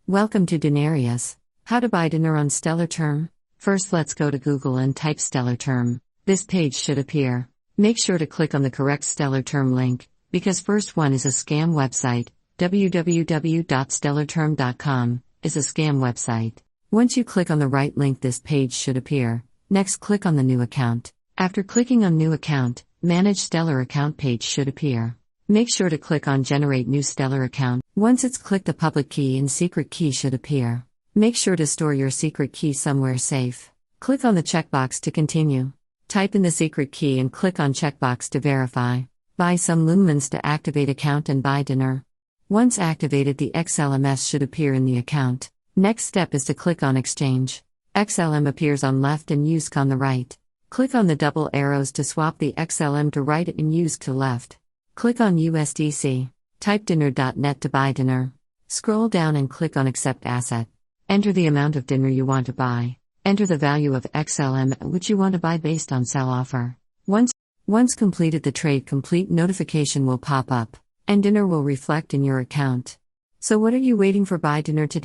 Welcome to DENR. How to buy DENR on Stellar Term. First, let's go to Google and type Stellar Term. This page should appear. Make sure to click on the correct Stellar Term link, because first one is a scam website. www.stellarterm.com is a scam website. Once you click on the right link, this page should appear. Next, click on the New Account. After clicking on New Account, Manage Stellar Account page should appear. Make sure to click on Generate New Stellar Account. Once it's clicked, the public key and secret key should appear. Make sure to store your secret key somewhere safe. Click on the checkbox to continue. Type in the secret key and click on checkbox to verify. Buy some lumens to activate account and buy DENR. Once activated, the XLMS should appear in the account. Next step is to click on Exchange. XLM appears on left and USC on the right. Click on the double arrows to swap the XLM to right and USC to left. Click on USDC. Type DENR.net to buy DENR. Scroll down and click on Accept Asset. Enter the amount of DENR you want to buy. Enter the value of XLM which you want to buy based on sell offer. Once completed, the trade complete notification will pop up, and DENR will reflect in your account. So what are you waiting for? Buy DENR today.